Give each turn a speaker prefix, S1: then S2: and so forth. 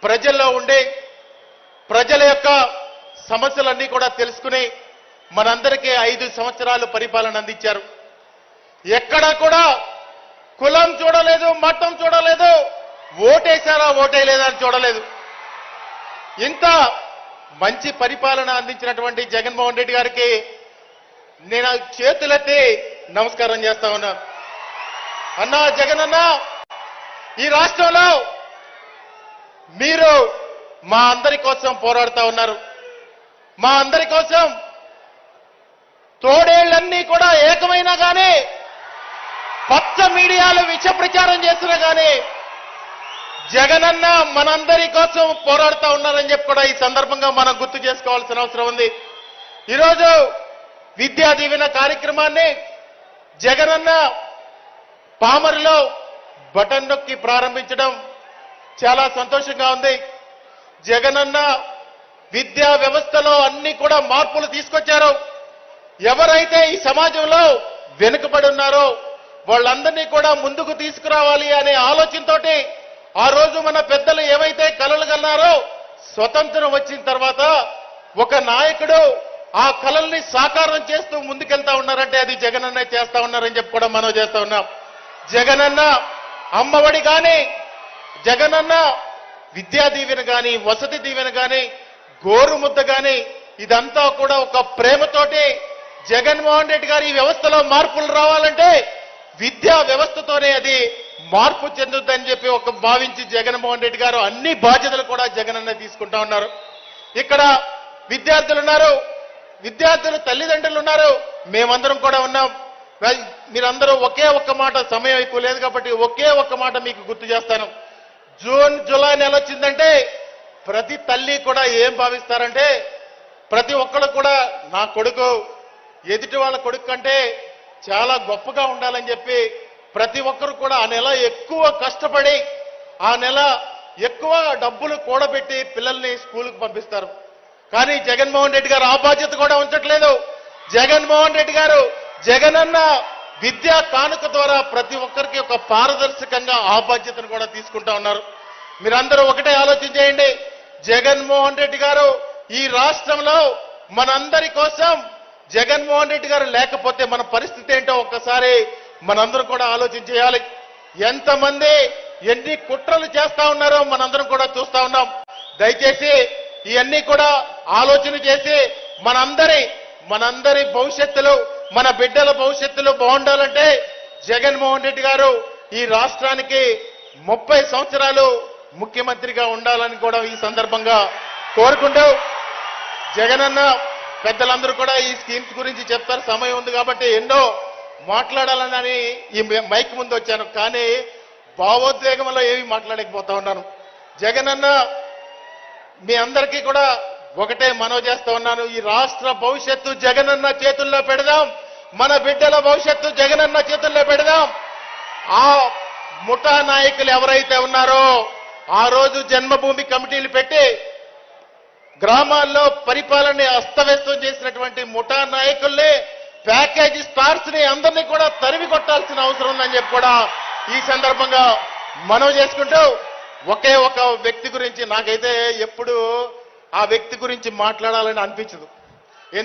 S1: ప్రజల్లో ఉండే ప్రజల యొక్క సమస్యలన్నీ కూడా తెలుసుకుని మనందరికీ 5 సంవత్సరాలు పరిపాలన అందించారు. ఎక్కడా కూడా కులం చూడలేదు, మతం చూడలేదు, ఓటేశారా ఓటేయలేదా అని చూడలేదు. ఇంత మంచి పరిపాలన అందించినటువంటి జగన్మోహన్ రెడ్డి గారికి నేను చేతులెత్తి నమస్కారం చేస్తా ఉన్నా. అన్నా జగన్ అన్న, ఈ రాష్ట్రంలో మీరు మా అందరి కోసం పోరాడుతా ఉన్నారు. మా అందరి కోసం తోడేళ్లన్నీ కూడా ఏకమైనా కానీ, పచ్చ మీడియాలు విష ప్రచారం చేస్తున్నా కానీ జగనన్న మనందరి కోసం పోరాడుతూ ఉన్నారని చెప్పి కూడా ఈ సందర్భంగా మనం గుర్తు చేసుకోవాల్సిన అవసరం ఉంది. ఈరోజు విద్యా దీవెన కార్యక్రమాన్ని జగనన్న పామరులో బటన్ నొక్కి ప్రారంభించడం చాలా సంతోషంగా ఉంది. జగనన్న విద్యా వ్యవస్థలో అన్ని కూడా మార్పులు తీసుకొచ్చారు. ఎవరైతే ఈ సమాజంలో వెనుకబడి ఉన్నారో వాళ్ళందరినీ కూడా ముందుకు తీసుకురావాలి అనే ఆలోచనతోటి ఆ రోజు మన పెద్దలు ఏవైతే కలలు కన్నారో స్వతంత్రం వచ్చిన తర్వాత ఒక నాయకుడు ఆ కలల్ని సాకారం చేస్తూ ముందుకెళ్తా ఉన్నారంటే అది జగనన్న చేస్తా ఉన్నారని చెప్పి కూడా మనం చేస్తా ఉన్నాం. జగనన్న అమ్మఒడి కానీ, జగనన్న విద్యా దీవెన కానీ, వసతి దీవెన కానీ, గోరుముద్ద కానీ ఇదంతా కూడా ఒక ప్రేమతోటి జగన్మోహన్ రెడ్డి గారు ఈ వ్యవస్థలో మార్పులు రావాలంటే విద్యా వ్యవస్థతోనే అది మార్పు చెందుద్దని చెప్పి ఒక భావించి జగన్మోహన్ రెడ్డి గారు అన్ని బాధ్యతలు కూడా జగనన్న తీసుకుంటా ఉన్నారు. ఇక్కడ విద్యార్థులు ఉన్నారు, విద్యార్థుల తల్లిదండ్రులు ఉన్నారు, మేమందరం కూడా ఉన్నాం. మీరందరూ ఒకే ఒక్క మాట, సమయం ఎక్కువ లేదు కాబట్టి ఒకే ఒక్క మాట మీకు గుర్తు చేస్తాను. జూన్ జూలై నెల వచ్చిందంటే ప్రతి తల్లి కూడా ఏం భావిస్తారంటే ప్రతి ఒక్కరు కూడా నా కొడుకు ఎదుటి వాళ్ళ కొడుకు కంటే చాలా గొప్పగా ఉండాలని చెప్పి ప్రతి ఒక్కరు కూడా ఆ నెల ఎక్కువ కష్టపడి ఆ నెల ఎక్కువ డబ్బులు కూడబెట్టి పిల్లల్ని స్కూలుకు పంపిస్తారు. కానీ జగన్మోహన్ రెడ్డి గారు ఆ బాధ్యత కూడా ఉంచట్లేదు. జగన్మోహన్ రెడ్డి గారు జగనన్న విద్యా కానుక ద్వారా ప్రతి ఒక్కరికి ఒక పారదర్శకంగా ఆ బాధ్యతను కూడా తీసుకుంటా ఉన్నారు. మీరందరూ ఒకటే ఆలోచన చేయండి. జగన్మోహన్ రెడ్డి గారు ఈ రాష్ట్రంలో మనందరి కోసం జగన్మోహన్ రెడ్డి గారు లేకపోతే మన పరిస్థితి ఏంటో ఒక్కసారి మనందరం కూడా ఆలోచన చేయాలి. ఎంతమంది ఎన్ని కుట్రలు చేస్తా ఉన్నారో మనందరం కూడా చూస్తా ఉన్నాం. దయచేసి ఇవన్నీ కూడా ఆలోచన చేసి మనందరి భవిష్యత్తులో మన బిడ్డల భవిష్యత్తులో బాగుండాలంటే జగన్మోహన్ రెడ్డి గారు ఈ రాష్ట్రానికి 30 సంవత్సరాలు ముఖ్యమంత్రిగా ఉండాలని కూడా ఈ సందర్భంగా కోరుకుంటూ, జగనన్న పెద్దలందరూ కూడా ఈ స్కీమ్స్ గురించి చెప్తారు, సమయం ఉంది కాబట్టి ఎన్నో మాట్లాడాలని ఈ మైక్ ముందు వచ్చాను. కానీ భావోద్వేగంలో ఏమి మాట్లాడకపోతా ఉన్నాను. జగనన్న మీ అందరికీ కూడా ఒకటే మనవి చేస్తా ఉన్నాను. ఈ రాష్ట్ర భవిష్యత్తు జగనన్న చేతుల్లో పెడదాం. మన బిడ్డల భవిష్యత్తు జగనన్న చేతుల్లో పెడదాం. ఆ ముఠా నాయకులు ఎవరైతే ఉన్నారో ఆ రోజు జన్మభూమి కమిటీలు పెట్టి గ్రామాల్లో పరిపాలన అస్తవ్యస్తం చేసినటువంటి ముఠా నాయకుల్ని, ప్యాకేజీ స్టార్స్ ని అందరినీ కూడా తరిమి కొట్టాల్సిన అవసరం ఉందని చెప్పి కూడా ఈ సందర్భంగా మనవి చేసుకుంటూ, ఒకే ఒక వ్యక్తి గురించి నాకైతే ఎప్పుడు ఆ వ్యక్తి గురించి మాట్లాడాలని అనిపించదు.